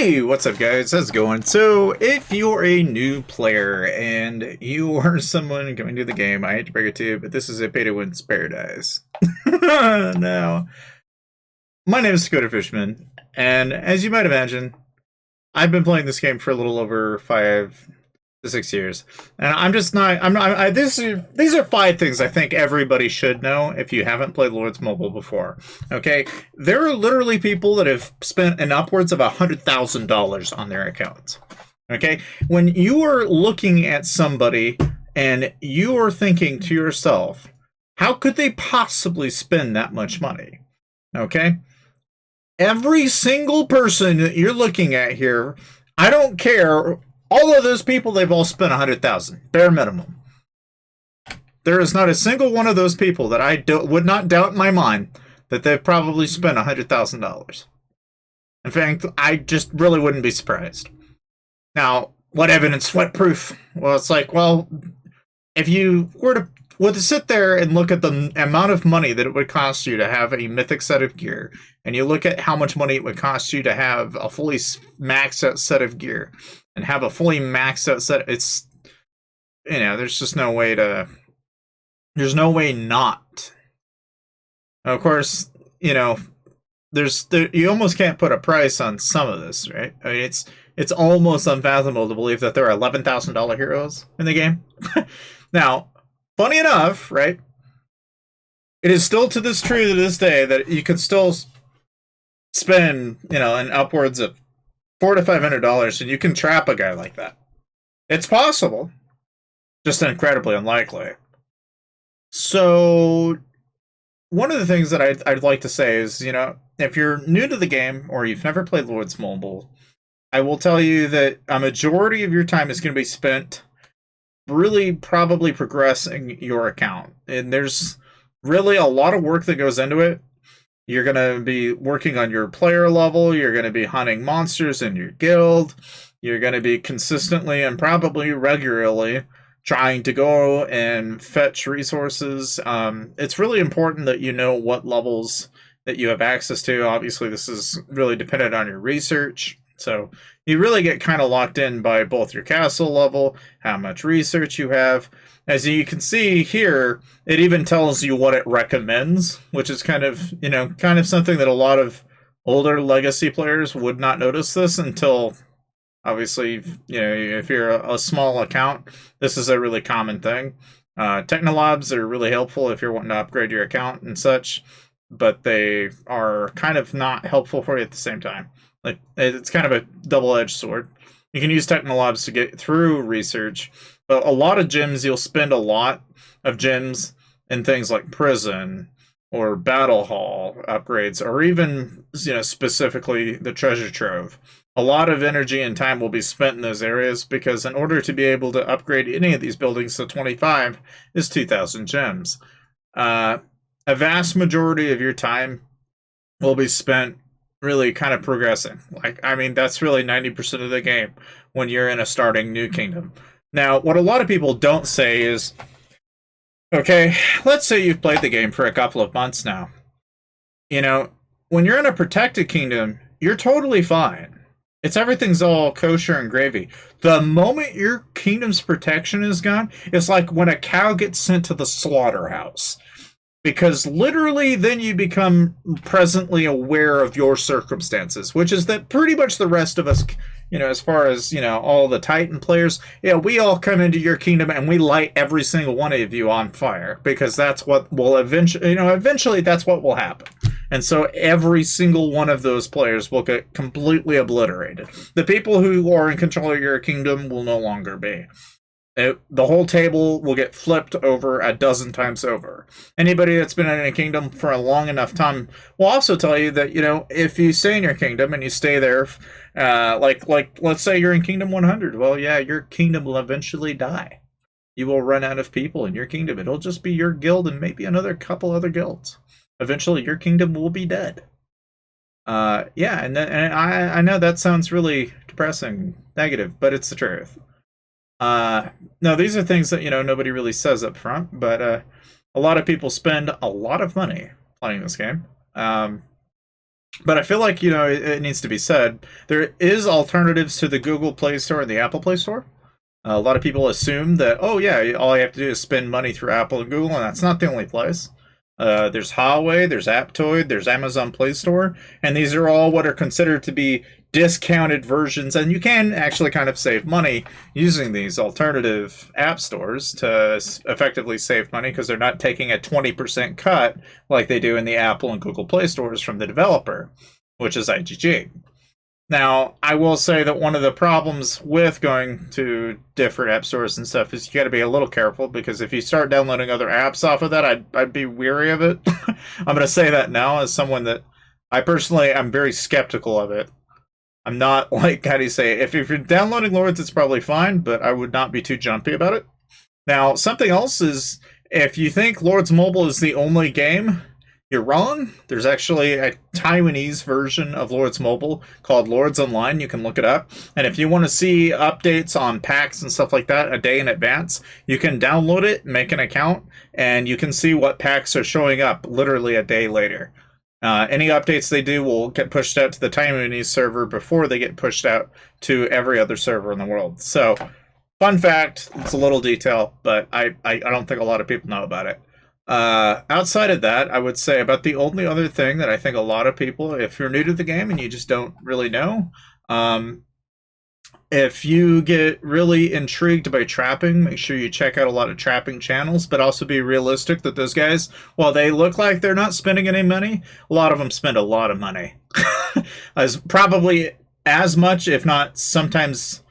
Hey, what's up guys? How's it going? So, if you're a new player and you are someone coming to the game, I hate to break it to you, but this is a pay-to-win's paradise. Now, my name is Dakota Fishman, and as you might imagine, I've been playing this game for a little over 5 to 6 years, and I'm just not. I'm not. These are 5 things I think everybody should know if you haven't played Lords Mobile before. Okay, there are literally people that have spent an upwards of $100,000 on their accounts. Okay, when you are looking at somebody and you are thinking to yourself, how could they possibly spend that much money? Okay, every single person that you're looking at here, I don't care. All of those people, they've all spent 100,000, bare minimum. There is not a single one of those people that would not doubt in my mind that they've probably spent $100,000. In fact, I just really wouldn't be surprised. Now, what evidence? What proof? Well, it's like, well, if you were to sit there and look at the amount of money that it would cost you to have a mythic set of gear, and you look at how much money it would cost you to have a fully maxed out set of gear, and have a fully maxed out set, it's, there's just no way there's no way not. Of course, you almost can't put a price on some of this, right? I mean, it's almost unfathomable to believe that there are $11,000 heroes in the game. Now, funny enough, right? It is still to this day that you can still spend, an upwards of $400 to $500, and you can trap a guy like that. It's possible, just incredibly unlikely. So, one of the things that I'd like to say is, if you're new to the game or you've never played Lords Mobile, I will tell you that a majority of your time is going to be spent really probably progressing your account. And there's really a lot of work that goes into it. You're going to be working on your player level. You're going to be hunting monsters in your guild. You're going to be consistently and probably regularly trying to go and fetch resources. It's really important that you know what levels that you have access to. Obviously, this is really dependent on your research. So you really get kind of locked in by both your castle level, how much research you have. As you can see here, it even tells you what it recommends, which is kind of something that a lot of older legacy players would not notice this until, obviously, if you're a small account, this is a really common thing. Technolobs are really helpful if you're wanting to upgrade your account and such, but they are kind of not helpful for you at the same time. Like, it's kind of a double-edged sword. You can use Technolobs to get through research, but a lot of gems, you'll spend a lot of gems in things like prison or battle hall upgrades, or even, specifically the treasure trove. A lot of energy and time will be spent in those areas because in order to be able to upgrade any of these buildings to 25 is 2,000 gems. A vast majority of your time will be spent really kind of progressing. That's really 90% of the game when you're in a starting new kingdom. Now, what a lot of people don't say is, okay, let's say you've played the game for a couple of months now. When you're in a protected kingdom, you're totally fine. Everything's all kosher and gravy. The moment your kingdom's protection is gone, it's like when a cow gets sent to the slaughterhouse. Because literally then you become presently aware of your circumstances, which is that pretty much the rest of us, as far as, all the Titan players, we all come into your kingdom and we light every single one of you on fire, because that's what will eventually that's what will happen. And so every single one of those players will get completely obliterated. The people who are in control of your kingdom will no longer be. The whole table will get flipped over a dozen times over. Anybody that's been in a kingdom for a long enough time will also tell you that, if you stay in your kingdom and you stay there, like let's say you're in Kingdom 100, well, yeah, your kingdom will eventually die. You will run out of people in your kingdom. It'll just be your guild and maybe another couple other guilds. Eventually, your kingdom will be dead. And I know that sounds really depressing, negative, but it's the truth. No, these are things that, nobody really says up front, but a lot of people spend a lot of money playing this game. But I feel like, it needs to be said, there is alternatives to the Google Play Store and the Apple Play Store. A lot of people assume that, oh yeah, all you have to do is spend money through Apple and Google, and that's not the only place. There's Huawei, there's Aptoid, there's Amazon Play Store, and these are all what are considered to be discounted versions, and you can actually kind of save money using these alternative app stores to effectively save money because they're not taking a 20% cut like they do in the Apple and Google Play stores from the developer, which is IGG. Now, I will say that one of the problems with going to different app stores and stuff is you got to be a little careful, because if you start downloading other apps off of that, I'd be weary of it. I'm going to say that now as someone that I personally am very skeptical of it. I'm not like, how do you say it? If you're downloading Lords, it's probably fine, but I would not be too jumpy about it. Now, something else is, if you think Lords Mobile is the only game, you're wrong. There's actually a Taiwanese version of Lords Mobile called Lords Online. You can look it up. And if you want to see updates on packs and stuff like that a day in advance, you can download it, make an account, and you can see what packs are showing up literally a day later. Any updates they do will get pushed out to the Taiwanese server before they get pushed out to every other server in the world. So, fun fact, it's a little detail, but I don't think a lot of people know about it. Outside of that, I would say about the only other thing that I think a lot of people, if you're new to the game and you just don't really know, if you get really intrigued by trapping, make sure you check out a lot of trapping channels, but also be realistic that those guys, while they look like they're not spending any money, a lot of them spend a lot of money. As probably as much, if not sometimes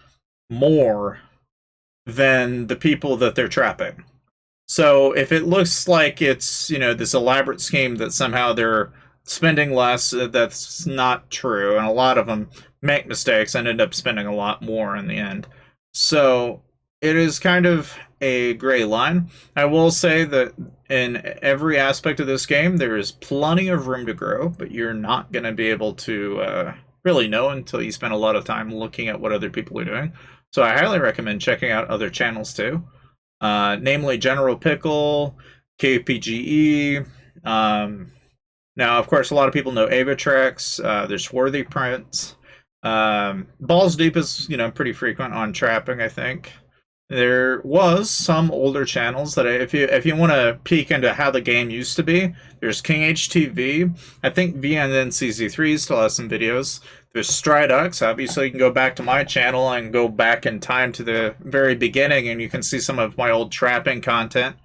more, than the people that they're trapping. So if it looks like it's, this elaborate scheme that somehow they're spending less, that's not true. And a lot of them make mistakes and end up spending a lot more in the end. So it is kind of a gray line. I will say that in every aspect of this game, there is plenty of room to grow, but you're not going to be able to really know until you spend a lot of time looking at what other people are doing. So I highly recommend checking out other channels too. Namely General Pickle, KPGE. Now, of course, a lot of people know Avatrex. There's Swarthy Prince. Balls Deep is, pretty frequent on trapping, I think. There was some older channels that if you want to peek into how the game used to be, there's King HTV. I think VNNCZ3 still has some videos. There's Stridux. Obviously, you can go back to my channel and go back in time to the very beginning, and you can see some of my old trapping content.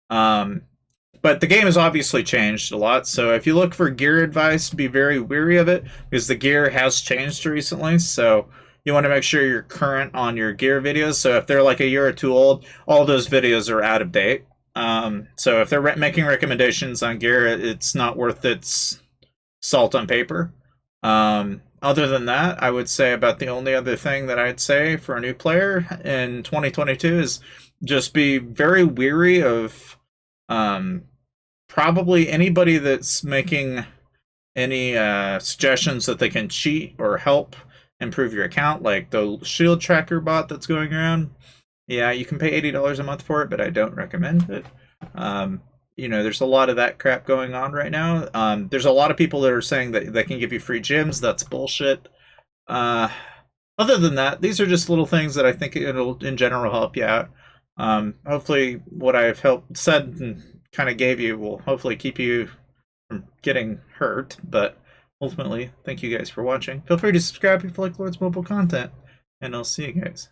But the game has obviously changed a lot, so if you look for gear advice, be very wary of it, because the gear has changed recently, so you want to make sure you're current on your gear videos. So if they're like a year or two old, all those videos are out of date. So if they're making recommendations on gear, it's not worth its salt on paper. Other than that, I would say about the only other thing that I'd say for a new player in 2022 is just be very weary of probably anybody that's making any suggestions that they can cheat or help improve your account, like the shield tracker bot that's going around. Yeah, you can pay $80 a month for it, but I don't recommend it. There's a lot of that crap going on right now. There's a lot of people that are saying that they can give you free gyms. That's bullshit. Other than that, these are just little things that I think it'll, in general, help you out. Hopefully, what I've said and kind of gave you will hopefully keep you from getting hurt. But ultimately, thank you guys for watching. Feel free to subscribe if you like Lord's Mobile content, and I'll see you guys.